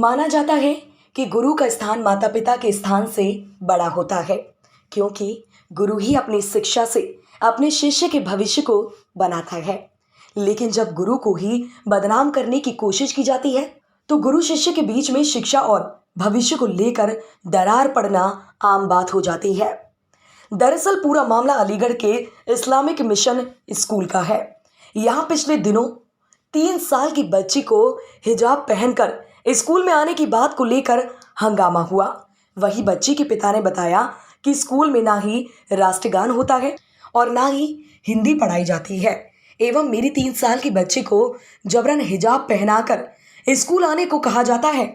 माना जाता है कि गुरु का स्थान माता पिता के स्थान से बड़ा होता है, क्योंकि गुरु ही अपनी शिक्षा से अपने शिष्य के भविष्य को बनाता है। लेकिन जब गुरु को ही बदनाम करने की कोशिश की जाती है तो गुरु शिष्य के बीच में शिक्षा और भविष्य को लेकर दरार पड़ना आम बात हो जाती है। दरअसल पूरा मामला अलीगढ़ के इस्लामिक मिशन स्कूल का है। यहाँ पिछले दिनों 3 साल की बच्ची को हिजाब पहनकर स्कूल में आने की बात को लेकर हंगामा हुआ। वही बच्ची के पिता ने बताया कि स्कूल में ना ही राष्ट्रगान होता है और ना ही हिंदी पढ़ाई जाती है, एवं मेरी 3 साल की बच्ची को जबरन हिजाब पहनाकर स्कूल आने को कहा जाता है।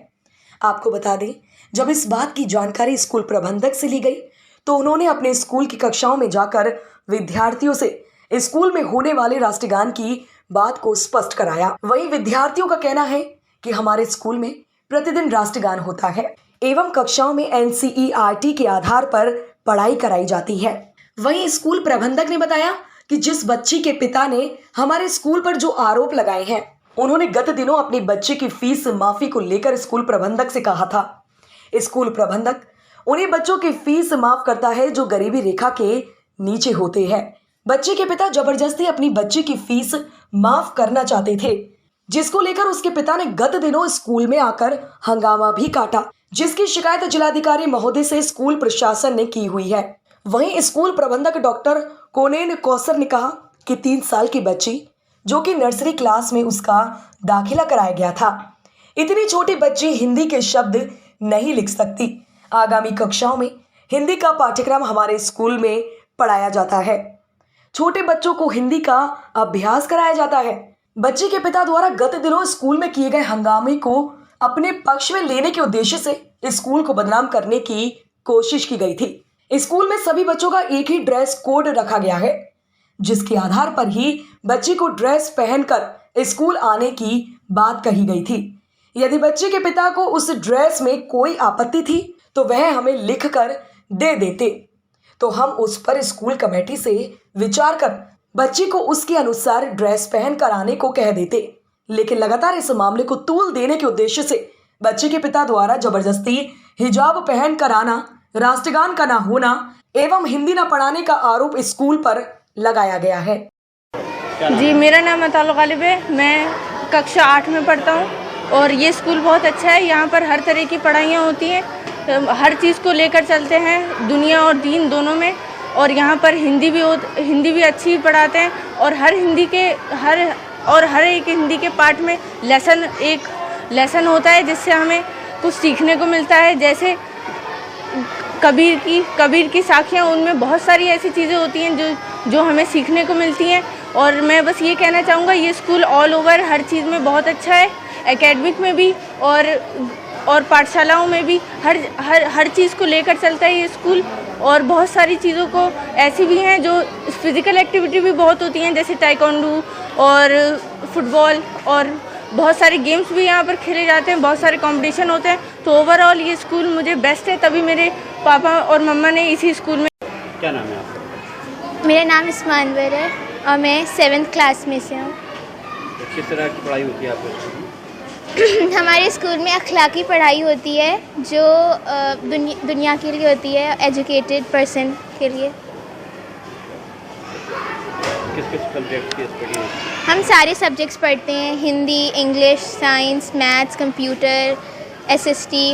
आपको बता दें, जब इस बात की जानकारी स्कूल प्रबंधक से ली गई तो उन्होंने अपने स्कूल की कक्षाओं में जाकर विद्यार्थियों से स्कूल में होने वाले राष्ट्रगान की बात को स्पष्ट कराया। वहीं विद्यार्थियों का कहना है कि हमारे स्कूल में प्रतिदिन राष्ट्रगान होता है एवं कक्षाओं में NCERT के आधार पर पढ़ाई कराई जाती है। वहीं स्कूल प्रबंधक ने बताया कि जिस बच्ची के पिता ने हमारे स्कूल पर जो आरोप लगाए हैं, उन्होंने गत दिनों अपनी बच्चे की फीस माफी को लेकर स्कूल प्रबंधक से कहा था। स्कूल प्रबंधक उन्हीं बच्चों की फीस माफ करता है जो गरीबी रेखा के नीचे होते हैं। बच्चे के पिता जबरदस्ती अपनी बच्ची की फीस माफ करना चाहते थे, जिसको लेकर उसके पिता ने गत दिनों स्कूल में आकर हंगामा भी काटा, जिसकी शिकायत जिलाधिकारी महोदय से स्कूल प्रशासन ने की हुई है। वहीं स्कूल प्रबंधक डॉक्टर कोनेन कौसर ने कहा कि 3 साल की बच्ची जो कि नर्सरी क्लास में उसका दाखिला कराया गया था, इतनी छोटी बच्ची हिंदी के शब्द नहीं लिख सकती। आगामी कक्षाओं में हिंदी का पाठ्यक्रम हमारे स्कूल में पढ़ाया जाता है। छोटे बच्चों को हिंदी का अभ्यास कराया जाता है। बच्ची के पिता द्वारा गत दिनों स्कूल में किए गए हंगामे को अपने पक्ष में लेने के उद्देश्य से स्कूल को बदनाम करने की कोशिश की गई थी। स्कूल में सभी बच्चों का एक ही ड्रेस कोड रखा गया है, जिसके आधार पर ही बच्ची को ड्रेस पहनकर स्कूल आने की बात कही गई थी। यदि बच्ची के पिता को उस ड्रेस में कोई आपत्ति थी तो वह हमें लिखकर दे देते, तो हम उस पर स्कूल कमेटी से विचार कर बच्ची को उसके अनुसार ड्रेस पहन कर आने को कह देते। लेकिन लगातार इस मामले को तूल देने के उद्देश्य से बच्चे के पिता द्वारा जबरदस्ती हिजाब पहन कर आना, राष्ट्रगान का ना होना एवं हिंदी ना पढ़ाने का आरोप स्कूल पर लगाया गया है। जी, मेरा नाम अताल गालिब है। मैं कक्षा 8 में पढ़ता हूँ और ये स्कूल बहुत अच्छा है। यहाँ पर हर तरह की पढ़ाइयाँ होती हैं, हर चीज़ को लेकर चलते हैं, दुनिया और दीन दोनों में। और यहाँ पर हिंदी भी अच्छी पढ़ाते हैं और हर एक हिंदी के पार्ट में एक लेसन होता है, जिससे हमें कुछ सीखने को मिलता है। जैसे कबीर की साखियाँ, उनमें बहुत सारी ऐसी चीज़ें होती हैं जो हमें सीखने को मिलती हैं। और मैं बस ये कहना चाहूँगा, ये स्कूल ऑल ओवर हर चीज़ में बहुत अच्छा है, एकेडमिक में भी और पाठशालाओं में भी हर चीज़ को लेकर चलता है ये स्कूल। और बहुत सारी चीज़ों को ऐसी भी हैं जो फिज़िकल एक्टिविटी भी बहुत होती हैं, जैसे ताइक्वांडो और फुटबॉल, और बहुत सारे गेम्स भी यहाँ पर खेले जाते हैं, बहुत सारे कंपटीशन होते हैं। तो ओवरऑल ये स्कूल मुझे बेस्ट है, तभी मेरे पापा और मम्मा ने इसी स्कूल में। क्या नाम है आपका? मेरा नाम इस्मानवर है और मैं 7th क्लास में से हूँ। किस तरह की पढ़ाई होती है आपके स्कूल में? हमारे स्कूल में अखलाकी पढ़ाई होती है, जो दुनिया के लिए होती है, एजुकेटेड पर्सन के लिए। किस सब्जेक्ट की स्टडी होती है? हम सारे सब्जेक्ट्स पढ़ते हैं, Hindi, English, science, maths, computer, SST।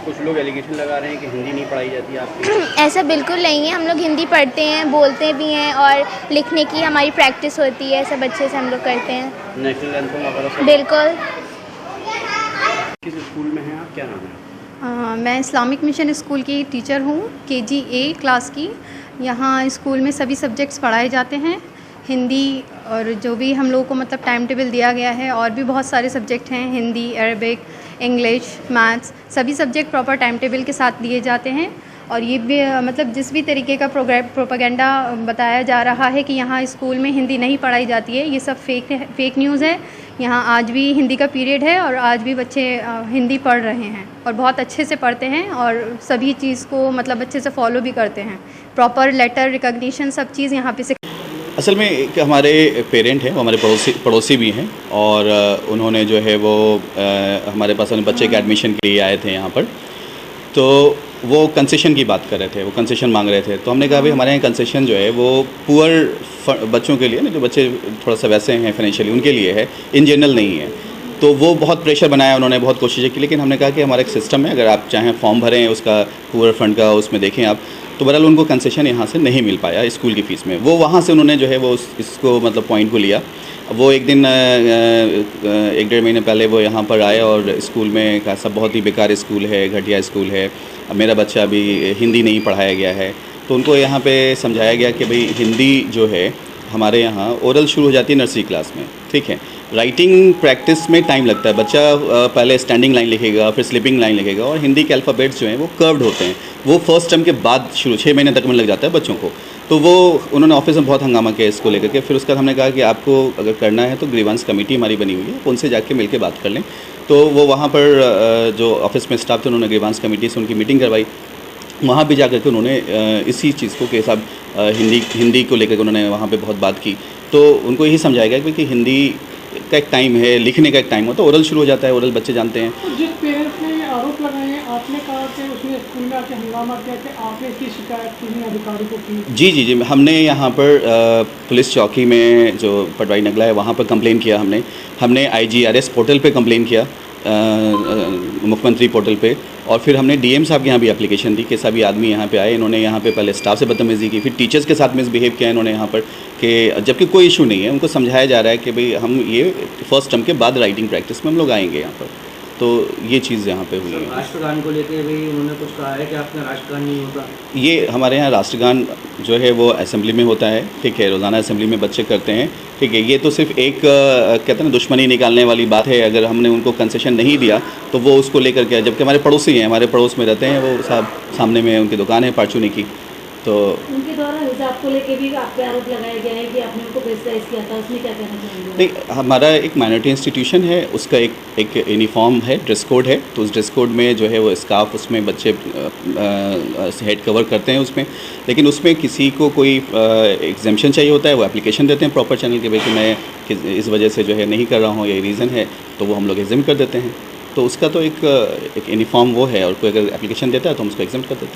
कुछ लोग एलिगेशन लगा रहे हैं कि हिंदी नहीं पढ़ाई जाती है आपकी। ऐसा बिल्कुल नहीं है, हम लोग हिंदी पढ़ते हैं, बोलते भी हैं और लिखने की हमारी प्रैक्टिस होती है, सब अच्छे से हम लोग करते हैं। नेशनल एंथम वगैरह? बिल्कुल। किस स्कूल में हैं आप? क्या नाम है? मैं इस्लामिक मिशन स्कूल की टीचर हूँ, KG A क्लास की। यहाँ स्कूल में सभी सब्जेक्ट्स पढ़ाए जाते हैं, हिंदी और जो भी हम लोगों को मतलब टाइम टेबल दिया गया है, और भी बहुत सारे सब्जेक्ट हैं, हिंदी, अरबिक, इंग्लिश, मैथ्स, सभी सब्जेक्ट प्रॉपर टाइम टेबल के साथ दिए जाते हैं। और ये भी मतलब जिस भी तरीके का प्रोपेगेंडा बताया जा रहा है कि यहाँ स्कूल में हिंदी नहीं पढ़ाई जाती है, ये सब फेक न्यूज़ है। यहाँ आज भी हिंदी का पीरियड है और आज भी बच्चे हिंदी पढ़ रहे हैं और बहुत अच्छे से पढ़ते हैं और सभी चीज़ को मतलब अच्छे से फॉलो भी करते हैं। प्रॉपर लेटर रिकॉग्निशन सब चीज़ यहाँ पे से। असल में एक हमारे पेरेंट हैं, वो हमारे पड़ोसी भी हैं, और उन्होंने जो है वो हमारे पास अपने बच्चे के एडमिशन के लिए आए थे यहाँ पर। तो वो कंसेशन की बात कर रहे थे, वो कंसेशन मांग रहे थे। तो हमने कहा भाई हमारे यहाँ कंसेशन जो है वो पुअर बच्चों के लिए ना, जो बच्चे थोड़ा सा वैसे हैं फाइनेंशियली, उनके लिए है, इन जनरल नहीं है। तो वो बहुत प्रेशर बनाया उन्होंने, बहुत कोशिशें की, लेकिन हमने कहा कि हमारा एक सिस्टम है, अगर आप चाहें फॉर्म भरें उसका पुअर फंड का, उसमें देखें आप, तो बहरहाल उनको कंसेशन यहाँ से नहीं मिल पाया स्कूल की फ़ीस में। वो वहाँ से उन्होंने जो है वो इसको मतलब पॉइंट को लिया। वो एक दिन 1-1.5 महीने पहले वो यहाँ पर आए और स्कूल में कहा सब बहुत ही बेकार स्कूल है, घटिया स्कूल है, अब मेरा बच्चा अभी हिंदी नहीं पढ़ाया गया है। तो उनको यहाँ पे समझाया गया कि भाई हिंदी जो है हमारे यहाँ ओरल शुरू हो जाती है नर्सरी क्लास में, ठीक है। राइटिंग प्रैक्टिस में टाइम लगता है, बच्चा पहले स्टैंडिंग लाइन लिखेगा, फिर स्लिपिंग लाइन लिखेगा, और हिंदी के अल्फ़ाबेट्स जो हैं वो कर्व्ड होते हैं, वो फर्स्ट टर्म के बाद शुरू 6 महीने तक में लग जाता है बच्चों को। तो वो उन्होंने ऑफिस में बहुत हंगामा किया इसको लेकर के। फिर उसके बाद हमने कहा कि आपको अगर करना है तो ग्रीवांस कमेटी हमारी बनी हुई है, उनसे जाके मिल के बात कर लें। तो वो वहाँ पर जो ऑफिस में स्टाफ थे, उन्होंने ग्रीवांस कमेटी से उनकी मीटिंग करवाई। वहाँ भी जाकर के उन्होंने इसी चीज़ को कि साहब हिंदी को लेकर के उन्होंने वहाँ पे बहुत बात की। तो उनको यही समझाया गया कि हिंदी का एक टाइम है, लिखने का एक टाइम होता है, ओरल शुरू हो जाता है, ओरल बच्चे जानते हैं। तो जिस पेरेंट्स ने ये आरोप लगाए हैं, आपने कहा कि उसने स्कूल में आके हंगामा किया कि आपने इसकी शिकायत किसी अधिकारी को की? जी, हमने यहाँ पर पुलिस चौकी में जो पटवारी नगला है वहाँ पर कंप्लेन किया। हमने IGRS पोर्टल पे कंप्लेन किया, मुख्यमंत्री पोर्टल पे, और फिर हमने DM साहब के यहाँ भी एप्लीकेशन दी कि सभी आदमी यहाँ पे आए, इन्होंने यहाँ पे पहले स्टाफ से बदतमीज़ी की, फिर टीचर्स के साथ मिसबिहेव किया इन्होंने यहाँ पर, कि जबकि कोई इशू नहीं है। उनको समझाया जा रहा है कि भाई हम ये फर्स्ट टर्म के बाद राइटिंग प्रैक्टिस में हम लोग आएंगे यहाँ पर। तो ये चीज़ यहाँ पे हुई है। राष्ट्रगान को लेकर भी उन्होंने कुछ कहा है कि आपका राष्ट्रगान नहीं होता? ये हमारे यहाँ राष्ट्रगान जो है वो असेंबली में होता है, ठीक है, रोज़ाना असेंबली में बच्चे करते हैं, ठीक है। ये तो सिर्फ एक कहते हैं ना दुश्मनी निकालने वाली बात है। अगर हमने उनको कंसेशन नहीं दिया तो वो उसको लेकर के, जबकि हमारे पड़ोसी हैं, हमारे पड़ोस में रहते हैं, वो साहब सामने में उनकी दुकान है परचूनी की। तो उनके द्वारा हिजाब को लेके भी आप पे आरोप लगाया गया है कि आपने उनको प्रेशराइज किया था, उसमें क्या कहना चाहेंगे? नहीं, हमारा एक माइनॉरिटी इंस्टीट्यूशन है, उसका एक यूनिफॉर्म है, ड्रेस कोड है। तो उस ड्रेस कोड में जो है वो स्कार्फ, उसमें बच्चे हेड कवर करते हैं उसमें, लेकिन उसमें किसी को कोई एग्जेम्पशन चाहिए होता है, वो एप्लीकेशन देते हैं प्रॉपर चैनल के, भाई कि मैं इस वजह से जो है नहीं कर रहा हूँ, ये रीज़न है, तो वो हम लोग एग्जाम कर देते हैं। तो उसका तो एक यूनिफॉर्म वो है, और कोई अगर एप्लीकेशन देता है तो हम उसको एग्जाम कर देते हैं।